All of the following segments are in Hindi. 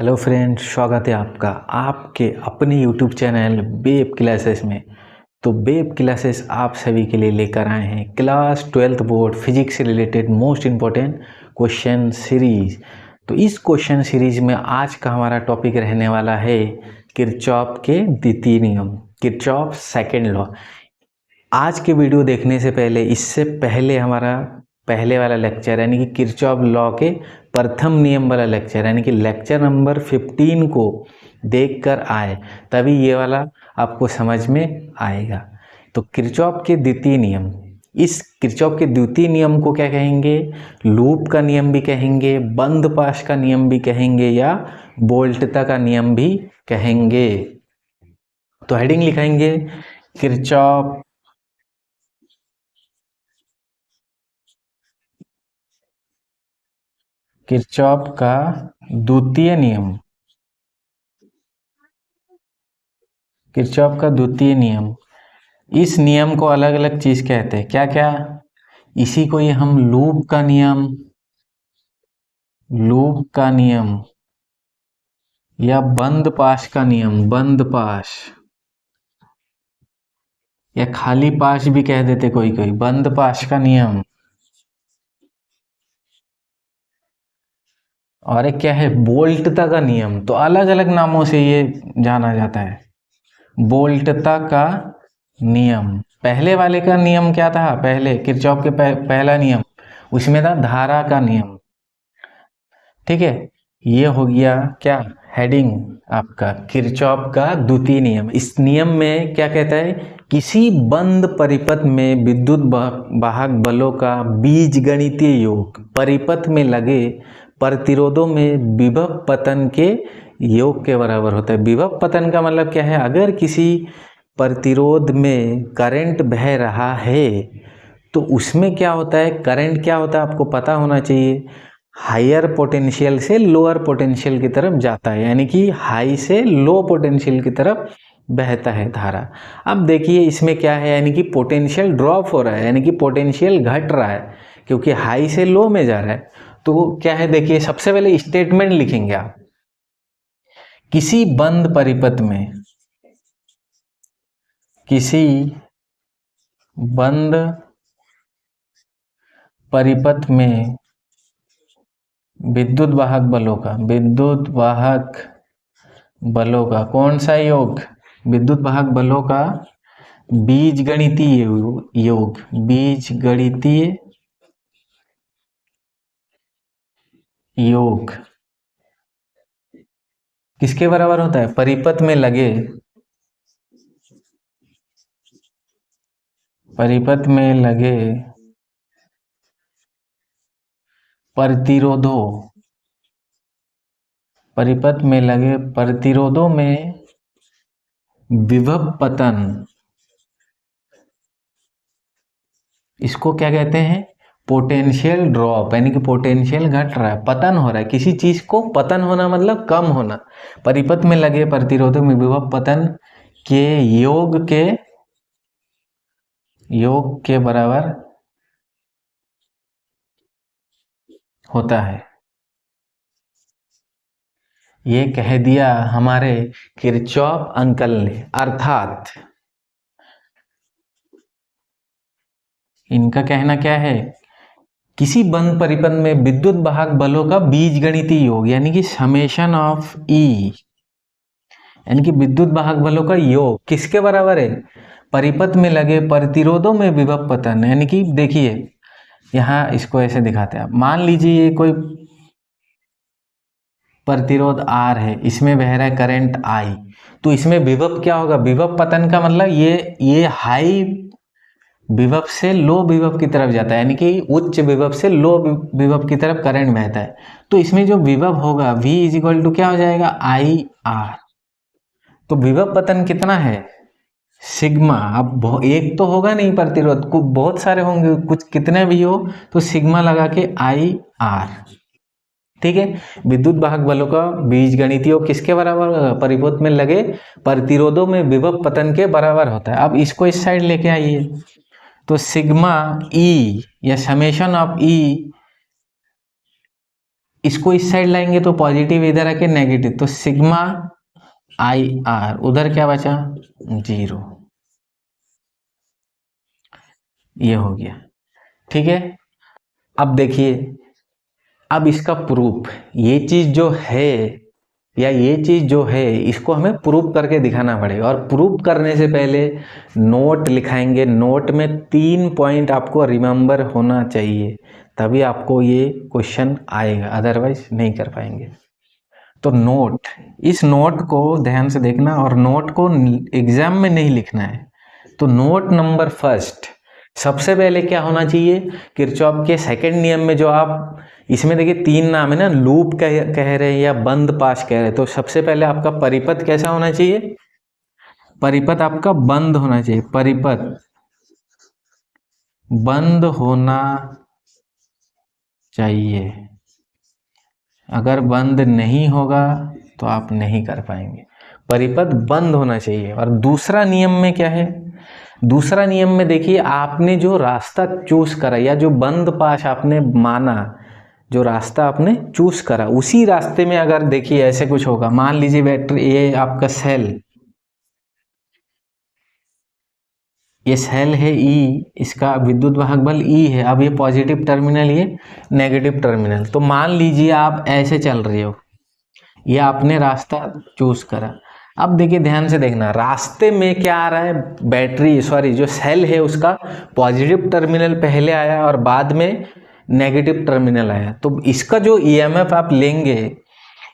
हेलो फ्रेंड्स, स्वागत है आपका आपके अपने यूट्यूब चैनल बेब क्लासेस में। तो बेब क्लासेस आप सभी के लिए लेकर आए हैं क्लास 12th बोर्ड फिजिक्स से related most important question series. तो इस क्वेश्चन सीरीज में आज का हमारा टॉपिक रहने वाला है किरचॉफ के द्वितीय नियम, किरचॉफ सेकंड लॉ। आज के वीडियो देखने से पहले, इससे पहले हमारा पहले वाला लेक्चर यानी कि किरचॉफ लॉ के प्रथम नियम वाला लेक्चर यानी कि लेक्चर नंबर 15 को देखकर आए, तभी ये वाला आपको समझ में आएगा। तो किरचॉफ के द्वितीय नियम, इस किरचॉफ के द्वितीय नियम को क्या कहेंगे? लूप का नियम भी कहेंगे, बंद पाश का नियम भी कहेंगे, या वोल्टता का नियम भी कहेंगे। तो हेडिंग लिखेंगे किरचॉफ का द्वितीय नियम, किरचॉफ का द्वितीय नियम। इस नियम को अलग अलग चीज कहते हैं, क्या क्या? इसी को ये हम लूप का नियम, लूप का नियम, या बंद पाश का नियम, बंद पाश, या खाली पाश भी कह देते कोई कोई, बंद पाश का नियम। और एक क्या है? बोल्टता का नियम। तो अलग अलग नामों से ये जाना जाता है। बोल्टता का नियम, पहले वाले का नियम क्या था? पहले किरचॉफ के पहला नियम, उसमें था धारा का नियम। ठीक है, ये हो गया क्या? हेडिंग आपका किरचॉफ का द्वितीय नियम। इस नियम में क्या कहता है? किसी बंद परिपथ में विद्युत वाहक बलों का बीजगणितीय योग परिपथ में लगे प्रतिरोधों में विभव पतन के योग के बराबर होता है। विभव पतन का मतलब क्या है? अगर किसी प्रतिरोध में करंट बह रहा है तो उसमें क्या होता है? करंट क्या होता है आपको पता होना चाहिए। हायर पोटेंशियल से लोअर पोटेंशियल की तरफ जाता है, यानी कि हाई से लो पोटेंशियल की तरफ बहता है धारा। अब देखिए इसमें क्या है, यानी कि पोटेंशियल ड्रॉप हो रहा है, यानी कि पोटेंशियल घट रहा है क्योंकि हाई से लो में जा रहा है। तो क्या है, देखिए सबसे पहले स्टेटमेंट लिखेंगे आप। किसी बंद परिपथ में, किसी बंद परिपथ में विद्युत वाहक बलों का, विद्युत वाहक बलों का कौन सा योग? विद्युत वाहक बलों का बीजगणितीय योग, बीजगणितीय योग किसके बराबर होता है? परिपथ में लगे, परिपथ में लगे प्रतिरोधों, परिपथ में लगे प्रतिरोधों में विभव पतन, इसको क्या कहते हैं? पोटेंशियल ड्रॉप, यानी कि पोटेंशियल घट रहा है, पतन हो रहा है किसी चीज को। पतन होना मतलब कम होना। परिपथ में लगे प्रतिरोधों में विभव पतन के योग के बराबर होता है। ये कह दिया हमारे किरचॉफ अंकल ने, अर्थात इनका कहना क्या है? किसी बंद परिपथ में विद्युत वाहक बलों का बीजगणितीय योग, यानी कि समेशन ऑफ ई, यानी कि विद्युत वाहक बलों का योग किसके बराबर है? परिपथ में लगे प्रतिरोधों में विभव पतन। यानी कि देखिए यहां इसको ऐसे दिखाते हैं। मान लीजिए ये कोई प्रतिरोध R है, इसमें बह रहा है करंट I, तो इसमें विभव क्या होगा? विभव पतन का मतलब ये हाई विभव से लो विभव की तरफ जाता है, यानी कि उच्च विभव से लो विभव की तरफ करंट बहता है। तो इसमें जो विभव होगा V इज क्या हो जाएगा? IR। तो विभव पतन कितना है? सिग्मा। अब एक तो होगा नहीं प्रतिरोध, कुछ बहुत सारे होंगे, कुछ कितने भी हो, तो सिग्मा लगा के IR। ठीक है, विद्युत वाहक बलों का बीजगणितीय योग किसके बराबर होगा? परिपथ में लगे प्रतिरोधों में विभव पतन के बराबर होता है। अब इसको इस साइड लेके आइए, तो सिग्मा ई या समेशन ऑफ ई इसको इस साइड लाएंगे तो पॉजिटिव, इधर आके नेगेटिव, तो सिग्मा आई आर, उधर क्या बचा 0, ये हो गया। ठीक है, अब देखिए, अब इसका प्रूफ, ये चीज जो है या ये चीज जो है इसको हमें प्रूफ करके दिखाना पड़ेगा, और प्रूफ करने से पहले नोट लिखाएंगे। नोट में 3 पॉइंट आपको रिमेंबर होना चाहिए, तभी आपको ये क्वेश्चन आएगा, अदरवाइज नहीं कर पाएंगे। तो नोट, इस नोट को ध्यान से देखना, और नोट को एग्जाम में नहीं लिखना है। तो नोट नंबर फर्स्ट, सबसे पहले क्या होना चाहिए, किरचॉफ के सेकंड नियम में जो आप, इसमें देखिए 3 नाम है ना, लूप कह रहे हैं या बंद पाश कह रहे हैं, तो सबसे पहले आपका परिपथ कैसा होना चाहिए, परिपथ आपका बंद होना चाहिए, परिपथ बंद होना चाहिए। अगर बंद नहीं होगा तो आप नहीं कर पाएंगे, परिपथ बंद होना चाहिए। और दूसरा नियम में क्या है, दूसरा नियम में देखिए, आपने जो रास्ता चूज करा या जो बंद पाश आपने माना, जो रास्ता आपने चूज करा, उसी रास्ते में अगर देखिए ऐसे कुछ होगा, मान लीजिए बैटरी, ये आपका सेल, ये सेल है ई, इसका विद्युत वाहक बल ई है, अब ये पॉजिटिव टर्मिनल, ये नेगेटिव टर्मिनल। तो मान लीजिए आप ऐसे चल रहे हो, ये आपने रास्ता चूज करा। अब देखिए ध्यान से देखना, रास्ते में क्या आ रहा है, बैटरी, सॉरी जो सेल है उसका पॉजिटिव टर्मिनल पहले आया और बाद में नेगेटिव टर्मिनल आया। तो इसका जो ईएमएफ आप लेंगे,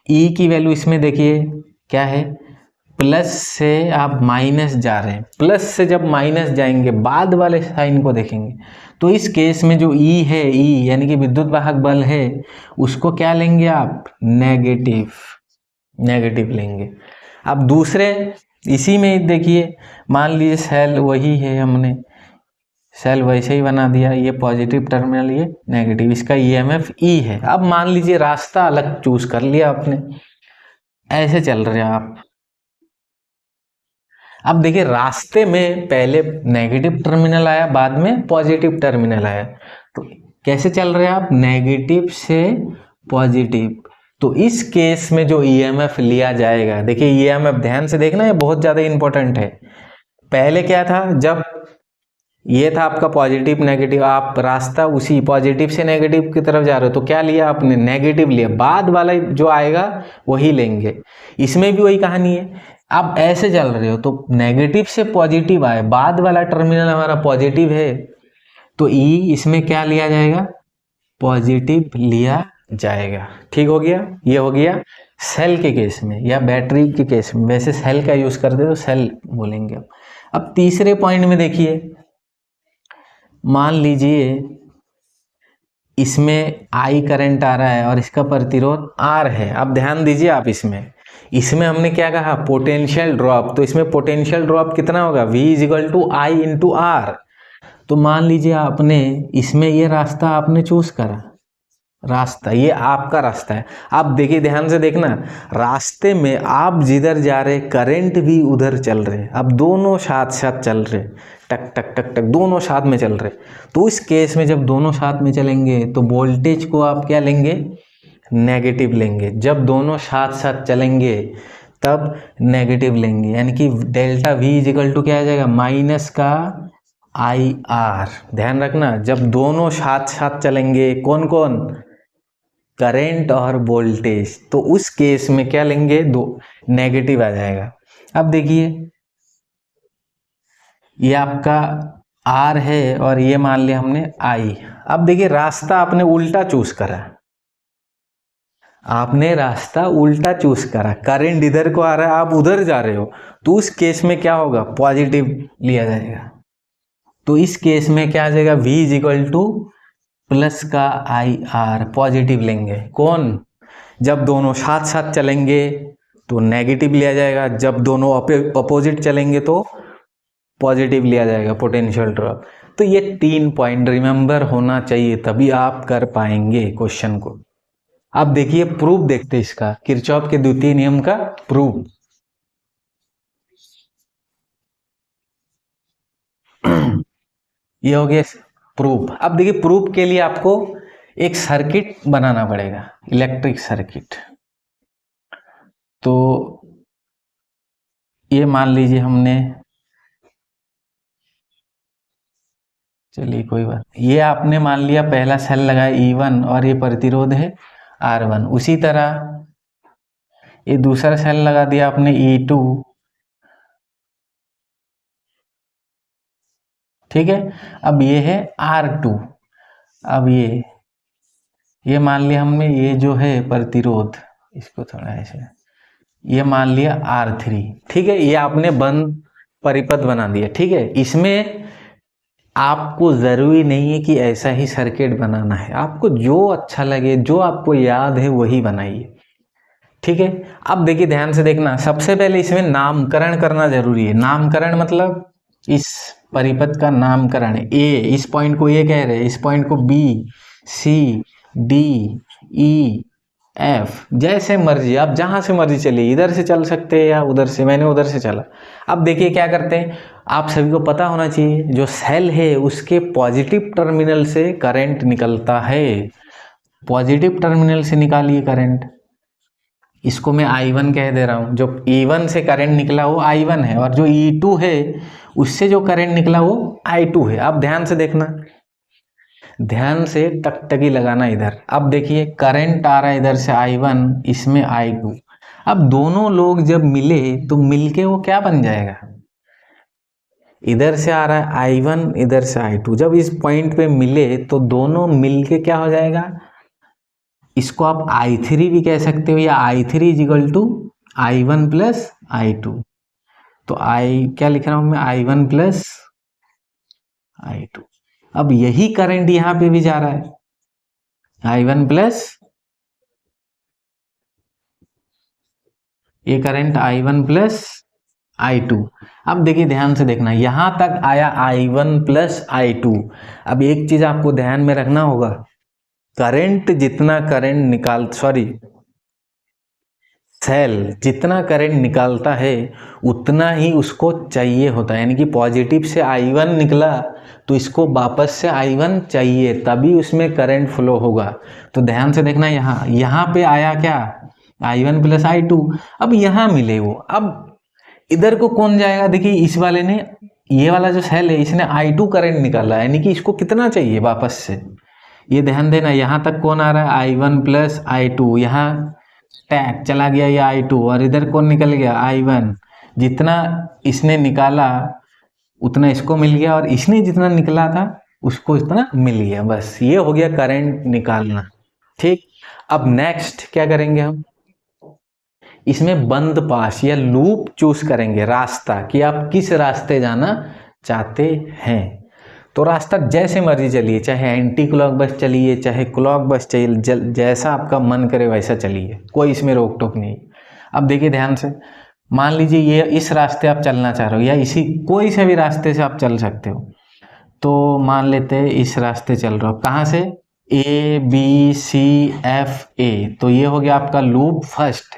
ई की वैल्यू इसमें देखिए क्या है, प्लस से आप माइनस जा रहे हैं, प्लस से जब माइनस जाएंगे बाद वाले साइन को देखेंगे, तो इस केस में जो ई है, ई यानी कि विद्युत वाहक बल है, उसको क्या लेंगे आप, नेगेटिव, नेगेटिव लेंगे। अब दूसरे, इसी में देखिए, मान लीजिए सेल वही है, हमने सेल वैसे ही बना दिया, ये पॉजिटिव टर्मिनल, ये नेगेटिव, इसका ईएमएफ ई है। अब मान लीजिए रास्ता अलग चूज कर लिया आपने, ऐसे चल रहे हैं आप। अब देखिए रास्ते में पहले नेगेटिव टर्मिनल आया, बाद में पॉजिटिव टर्मिनल आया, तो कैसे चल रहे हैं आप, नेगेटिव से पॉजिटिव। तो इस केस में जो ईएमएफ लिया जाएगा, देखिए ईएमएफ ध्यान से देखना, ये बहुत ज्यादा इंपॉर्टेंट है। पहले क्या था, जब ये था आपका पॉजिटिव नेगेटिव, आप रास्ता उसी पॉजिटिव से नेगेटिव की तरफ जा रहे हो, तो क्या लिया आपने, नेगेटिव लिया, बाद वाला जो आएगा वही लेंगे। इसमें भी वही कहानी है, आप ऐसे चल रहे हो तो नेगेटिव से पॉजिटिव आए, बाद वाला टर्मिनल हमारा पॉजिटिव है, तो ई इसमें क्या लिया जाएगा, पॉजिटिव लिया जाएगा। ठीक हो गया, ये हो गया सेल के केस में या बैटरी के केस में, वैसे सेल का यूज करते तो सेल बोलेंगे। अब तीसरे पॉइंट में देखिए, मान लीजिए इसमें आई करंट आ रहा है और इसका प्रतिरोध आर है। अब ध्यान दीजिए आप, इसमें हमने क्या कहा, पोटेंशियल ड्रॉप, तो इसमें पोटेंशियल ड्रॉप कितना होगा, V is equal to I into R. तो मान लीजिए आपने इसमें ये रास्ता आपने चूज करा, रास्ता ये आपका रास्ता है। अब देखिए ध्यान से देखना, रास्ते में आप जिधर जा रहे करंट भी उधर चल रहे, अब दोनों साथ साथ चल रहे, टक टक टक टक दोनों साथ में चल रहे। तो इस केस में जब दोनों साथ में चलेंगे तो वोल्टेज को आप क्या लेंगे, नेगेटिव लेंगे। जब दोनों साथ साथ चलेंगे तब नेगेटिव लेंगे, यानी कि डेल्टा V इजिकल टू क्या आ जाएगा, माइनस का आई आर। ध्यान रखना, जब दोनों साथ साथ चलेंगे, कौन कौन, करंट और वोल्टेज, तो उस केस में क्या लेंगे, दो नेगेटिव आ जाएगा। अब देखिए ये आपका R है और ये मान लिया हमने I। अब देखिए रास्ता आपने उल्टा चूज करा, आपने रास्ता उल्टा चूज करा, करंट इधर को आ रहा है, आप उधर जा रहे हो, तो उस केस में क्या होगा, पॉजिटिव लिया जाएगा। तो इस केस में क्या आ जाएगा, V इजिकल टू प्लस का आई आर, पॉजिटिव लेंगे। कौन, जब दोनों साथ साथ चलेंगे तो नेगेटिव लिया जाएगा, जब दोनों अपोजिट चलेंगे तो पॉजिटिव लिया जाएगा, पोटेंशियल ड्रॉप। तो ये 3 पॉइंट रिमेंबर होना चाहिए, तभी आप कर पाएंगे क्वेश्चन को। अब देखिए प्रूफ देखते इसका, किरचॉफ के द्वितीय नियम का प्रूफ। ये हो गया प्रूफ। अब देखिए प्रूफ के लिए आपको एक सर्किट बनाना पड़ेगा, इलेक्ट्रिक सर्किट। तो ये मान लीजिए हमने, चलिए कोई बात, ये आपने मान लिया पहला सेल लगाया E1 और ये प्रतिरोध है R1। उसी तरह ये दूसरा सेल लगा दिया आपने E2, ठीक है। अब ये है R2। अब ये मान लिया हमने, ये जो है प्रतिरोध, इसको थोड़ा ऐसे, ये मान लिया R3, ठीक है। ये आपने बंद परिपथ बना दिया, ठीक है। इसमें आपको ज़रूरी नहीं है कि ऐसा ही सर्किट बनाना है, आपको जो अच्छा लगे, जो आपको याद है वही बनाइए, ठीक है। अब देखिए ध्यान से देखना, सबसे पहले इसमें नामकरण करना जरूरी है। नामकरण मतलब इस परिपथ का नामकरण। ए, इस पॉइंट को ए कह रहे हैं, इस पॉइंट को बी, सी, डी, ई, एफ, जैसे मर्जी आप जहां से मर्जी चलिए, इधर से चल सकते हैं या उधर से, मैंने उधर से चला। अब देखिए क्या करते हैं, आप सभी को पता होना चाहिए, जो सेल है उसके पॉजिटिव टर्मिनल से करंट निकलता है। पॉजिटिव टर्मिनल से निकालिए करंट, इसको मैं I1 कह दे रहा हूं। जो E1 से करंट निकला वो I1 है, और जो E2 है उससे जो करंट निकला वो I2 है। अब ध्यान से देखना, ध्यान से टकटकी लगाना इधर। अब देखिए करंट आ रहा है इधर से I1, इसमें I2। अब दोनों लोग जब मिले तो मिलके वो क्या बन जाएगा, इधर से आ रहा है I1, इधर से I2, जब इस पॉइंट पे मिले तो दोनों मिलके क्या हो जाएगा, इसको आप I3 भी कह सकते हो, या I3 is equal to I1 plus I2। तो क्या लिख रहा हूं मैं, I1 प्लस I2। अब यही करंट यहां पे भी जा रहा है, I1 प्लस, ये करंट I1 प्लस I2। अब देखिए ध्यान से देखना, यहां तक आया I1 प्लस I2। अब एक चीज आपको ध्यान में रखना होगा, करंट जितना करंट सेल जितना करंट निकालता है उतना ही उसको चाहिए होता है। यानी कि पॉजिटिव से I1 निकला तो इसको वापस से I1 चाहिए, तभी उसमें करंट फ्लो होगा। तो ध्यान से देखना, यहाँ पे आया क्या, I1 प्लस I2। अब यहाँ मिले वो, अब इधर को कौन जाएगा, देखिए इस वाले ने, ये वाला जो सेल है इसने I2 करंट निकाला, यानी कि इसको कितना चाहिए वापस से। ये ध्यान देना, यहाँ तक कौन आ रहा है, I1 प्लस I2, यहाँ टैग चला गया ये I2, और इधर कौन निकल गया, I1। जितना इसने निकाला उतना इसको मिल गया, और इसने जितना निकला था उसको इतना मिल गया। बस ये हो गया करंट निकालना, ठीक। अब नेक्स्ट क्या करेंगे हम, इसमें बंद पास या लूप चूज करेंगे, रास्ता, कि आप किस रास्ते जाना चाहते हैं। तो रास्ता जैसे मर्जी चलिए, चाहे एंटी क्लॉक बस चलिए, चाहे क्लॉक बस चलिए, जैसा आपका मन करे वैसा चलिए, कोई इसमें रोक टोक नहीं। अब देखिए ध्यान से, मान लीजिए ये इस रास्ते आप चलना चाह रहे हो, या इसी कोई से भी रास्ते से आप चल सकते हो। तो मान लेते हैं इस रास्ते चल रहे हो, कहाँ से, ABCFA, तो ये हो गया आपका लूप फर्स्ट।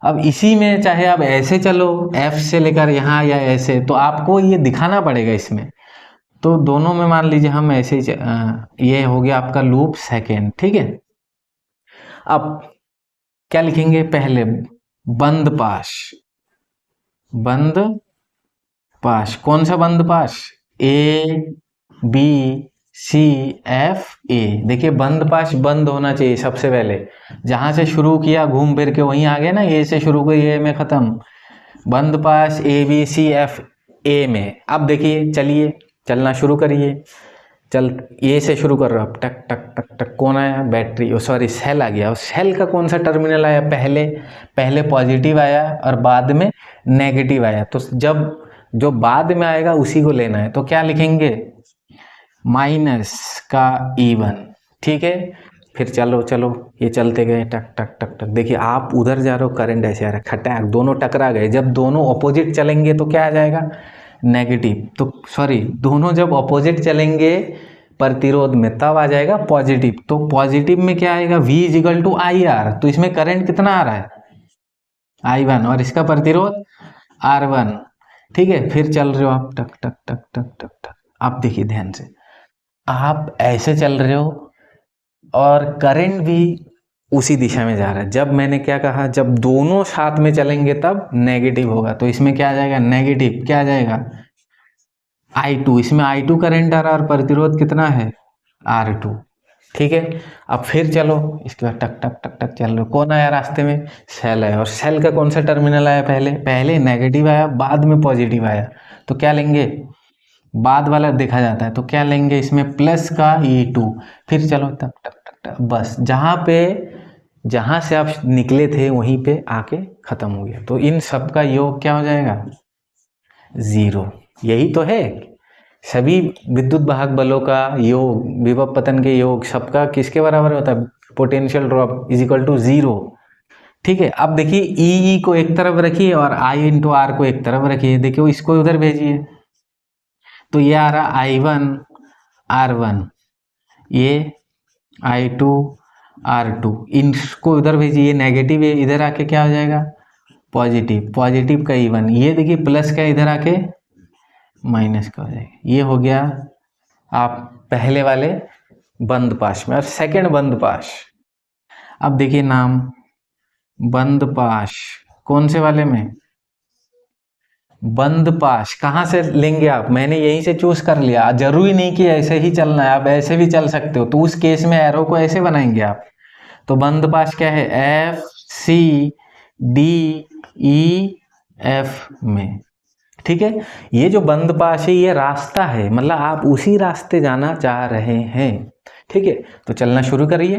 अब इसी में चाहे आप ऐसे चलो F से लेकर यहाँ, या ऐसे, तो आपको ये दिखाना पड़ेगा इसमें। तो दोनों में मान लीजिए हम ऐसे ही, ये हो गया आपका लूप सेकेंड, ठीक है। अब क्या लिखेंगे, पहले बंद पाश, बंद पाश, कौन सा बंद पाश, ABCFA। देखिए बंद पाश बंद होना चाहिए सबसे पहले, जहां से शुरू किया घूम फिर के वहीं आ गए ना, ए से शुरू कर ए में खत्म, बंद पाश ABCFA में। अब देखिए चलिए चलना शुरू करिए, चल ए से शुरू कर रहा हूँ, टक टक टक टक, कौन आया, बैटरी, सॉरी सेल आ गया। और सेल का कौन सा टर्मिनल आया, पहले पॉजिटिव आया और बाद में नेगेटिव आया। तो जब जो बाद में आएगा उसी को लेना है, तो क्या लिखेंगे, माइनस का E1, ठीक है। फिर चलो चलो ये चलते गए, टक टक टक टक, देखिए आप उधर जा रहे हो, करंट ऐसे आ रहा है, खटाक, दोनों टकरा गए। जब दोनों अपोजिट चलेंगे तो क्या आ जाएगा, नेगेटिव। तो सॉरी, दोनों जब अपोजिट चलेंगे प्रतिरोध में तब आ जाएगा पॉजिटिव। तो पॉजिटिव में क्या आएगा, V इजिकल टू IR। तो इसमें करंट कितना आ रहा है, I1, और इसका प्रतिरोध R1, ठीक है। फिर चल रहे हो आप, टक टक टक टक टक टक। आप देखिए ध्यान से, आप ऐसे चल रहे हो, और करंट भी उसी दिशा में जा रहा है। जब मैंने क्या कहा, जब दोनों साथ में चलेंगे तब नेगेटिव होगा, तो इसमें क्या आ जाएगा, नेगेटिव। क्या आ जाएगा, I2। इसमें I2 करंट आ रहा है और प्रतिरोध कितना है, R2। ठीक है, अब फिर चलो इसके बाद टक टक टक टक चल रहे, कौन आया रास्ते में, सेल आया। और सेल का कौन सा टर्मिनल आया, पहले पहले नेगेटिव आया, बाद में पॉजिटिव आया। तो क्या लेंगे, बाद वाला देखा जाता है, तो क्या लेंगे इसमें, प्लस का E2। फिर चलो टक टक टक टक, बस जहाँ से आप निकले थे वहीं पे आके खत्म हो गया। तो इन सब का योग क्या हो जाएगा, जीरो। यही तो है, सभी विद्युत वाहक बलों का योग, विभव पतन के योग सबका किसके बराबर होता है, potential drop is equal to zero. ठीक है, अब देखिए ई को एक तरफ रखिए और आई इंटू आर को एक तरफ रखिए, देखिए इसको उधर भेजिए, तो ये आ रहा I1 R1, ये I2 R2, इनको उधर भेजिए, नेगेटिव है, इधर आके क्या हो जाएगा, पॉजिटिव। पॉजिटिव का E1, ये देखिए प्लस का इधर आके माइनस का हो जाएगा। ये हो गया आप पहले वाले बंद पाश में। और सेकंड बंद पाश, अब देखिए नाम, बंद पाश कौन से वाले में, बंद पाश कहाँ से लेंगे आप, मैंने यहीं से चूज कर लिया। जरूरी नहीं कि ऐसे ही चलना है, आप ऐसे भी चल सकते हो, तो उस केस में एरो को ऐसे बनाएंगे आप। तो बंद पाश क्या है, FCDEF में। ठीक है, ये जो बंद पाश है ये रास्ता है, मतलब आप उसी रास्ते जाना चाह रहे हैं। ठीक है, तो चलना शुरू करिए।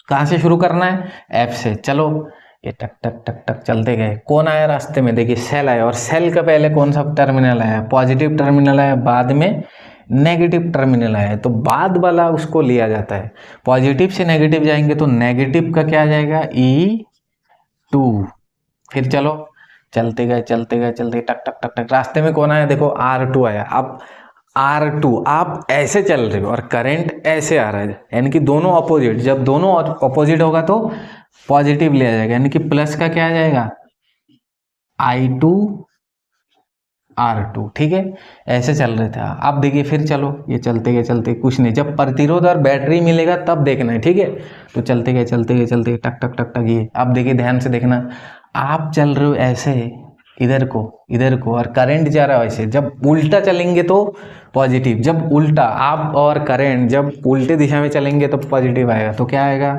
कहाँ से शुरू करना है, F से। चलो ये टक टक टक टक चलते गए, कौन आया रास्ते में, देखिए सेल आया। और सेल का पहले कौन सा टर्मिनल आया, पॉजिटिव टर्मिनल आया, बाद में नेगेटिव टर्मिनल आया। तो बाद वाला उसको लिया जाता है, पॉजिटिव से नेगेटिव जाएंगे तो नेगेटिव का क्या आ जाएगा, E2। फिर चलो चलते गए चलते गए चलते टक टक टक टक, रास्ते में कौन आया, देखो R2 आया। अब R2 आप ऐसे चल रहे हो और करंट ऐसे आ रहा है, यानी कि दोनों ऑपोजिट, जब दोनों ऑपोजिट होगा तो पॉजिटिव लिया जाएगा, यानी कि प्लस का क्या आ जाएगा, I2 R2। ठीक है, ऐसे चल रहे थे। अब देखिए फिर चलो ये चलते गए चलते, कुछ नहीं, जब प्रतिरोध और बैटरी मिलेगा तब देखना है। ठीक है, तो चलते गए चलते गए चलते गए टक टक टक टक। ये अब देखिए ध्यान से देखना, आप चल रहे हो ऐसे इधर को और करंट जा रहा है ऐसे। जब उल्टा चलेंगे तो पॉजिटिव, जब उल्टा आप और करंट जब उल्टे दिशा में चलेंगे तो पॉजिटिव आएगा। तो क्या आएगा,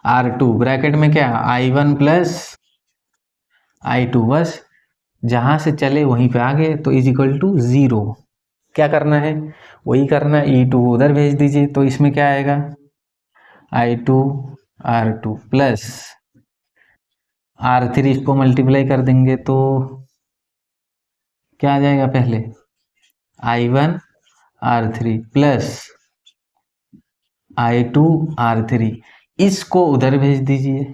R2 ब्रैकेट में क्या, I1 प्लस I2, बस जहां से चले वहीं पे आ गए, तो इज इक्वल टू जीरो। क्या करना है, वही करना है, E2 उधर भेज दीजिए, तो इसमें क्या आएगा, I2 R2 प्लस R3, इसको मल्टीप्लाई कर देंगे तो क्या आ जाएगा, पहले I1 R3 plus I2 R3, इसको उधर भेज दीजिए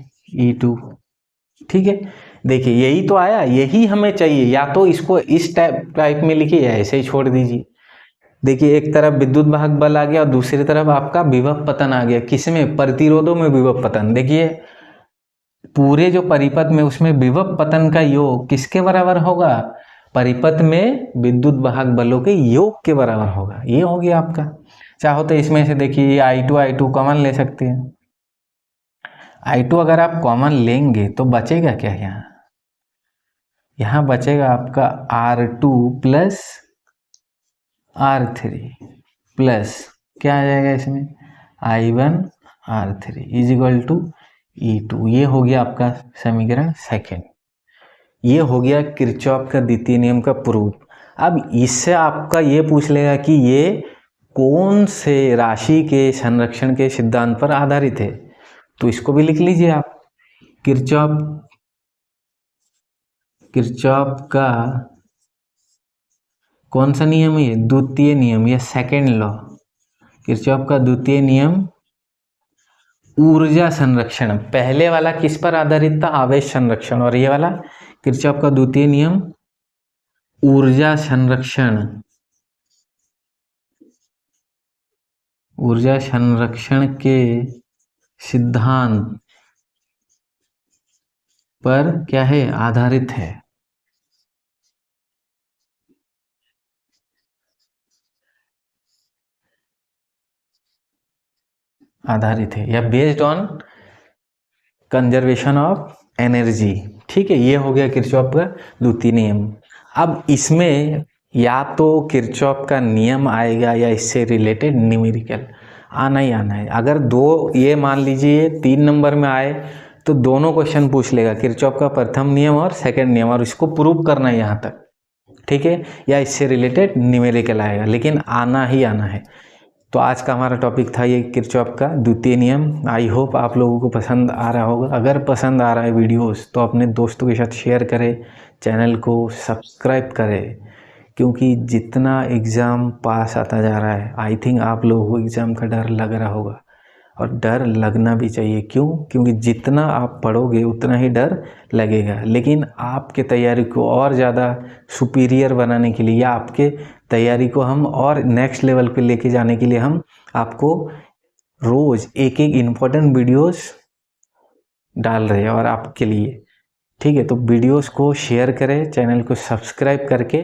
E2। ठीक है, देखिए यही तो आया, यही हमें चाहिए। या तो इसको इस टाइप में लिखिए या ऐसे ही छोड़ दीजिए। देखिए एक तरफ विद्युत वाहक बल आ गया और दूसरी तरफ आपका विभव पतन आ गया। किसमें, प्रतिरोधों में विभव पतन। देखिए पूरे जो परिपथ में, उसमें विभव पतन का योग किसके बराबर होगा, परिपथ में विद्युत वाहक बलों के योग के बराबर होगा। ये हो गया आपका। चाहो तो इसमें से देखिए I2 कॉमन ले सकते हैं। I2 अगर आप कॉमन लेंगे तो बचेगा क्या, यहाँ बचेगा आपका R2 प्लस R3 प्लस क्या आ जाएगा इसमें, I1 R3 is equal to E2। ये हो गया आपका समीकरण सेकेंड। ये हो गया किरचॉफ का द्वितीय नियम का प्रूफ। अब इससे आपका ये पूछ लेगा कि ये कौन से राशि के संरक्षण के सिद्धांत पर आधारित है, तो इसको भी लिख लीजिए आप। किरचॉफ का कौन सा नियम है, द्वितीय नियम या सेकेंड लॉ। किरचॉफ का द्वितीय नियम ऊर्जा संरक्षण। पहले वाला किस पर आधारित था, आवेश संरक्षण, और ये वाला किरचॉफ का द्वितीय नियम ऊर्जा संरक्षण। ऊर्जा संरक्षण के सिद्धांत पर क्या है, आधारित है। आधारित है, या based on conservation of energy. ठीक है, ये हो गया किरचॉफ का द्वितीय नियम। अब इसमें या तो किरचॉफ का नियम आएगा या इससे रिलेटेड न्यूमेरिकल आना ही आना है। अगर दो, ये मान लीजिए 3 नंबर में आए तो दोनों क्वेश्चन पूछ लेगा, किरचॉफ का प्रथम नियम और सेकंड नियम, और इसको प्रूव करना है यहाँ तक। ठीक है, या इससे रिलेटेड न्यूमेरिकल आएगा, लेकिन आना ही आना है। तो आज का हमारा टॉपिक था ये किरचॉफ का द्वितीय नियम। आई होप आप लोगों को पसंद आ रहा होगा। अगर पसंद आ रहा है वीडियोस तो अपने दोस्तों के साथ शेयर करें, चैनल को सब्सक्राइब करें, क्योंकि जितना एग्ज़ाम पास आता जा रहा है, आई थिंक आप लोगों को एग्ज़ाम का डर लग रहा होगा, और डर लगना भी चाहिए। क्यों? क्योंकि जितना आप पढ़ोगे उतना ही डर लगेगा, लेकिन आपके तैयारी को और ज़्यादा सुपीरियर बनाने के लिए, या आपके तैयारी को हम और नेक्स्ट लेवल पे लेके जाने के लिए हम आपको रोज़ एक एक इम्पोर्टेंट वीडियोस डाल रहे हैं और आपके लिए। ठीक है, तो वीडियोस को शेयर करें, चैनल को सब्सक्राइब करके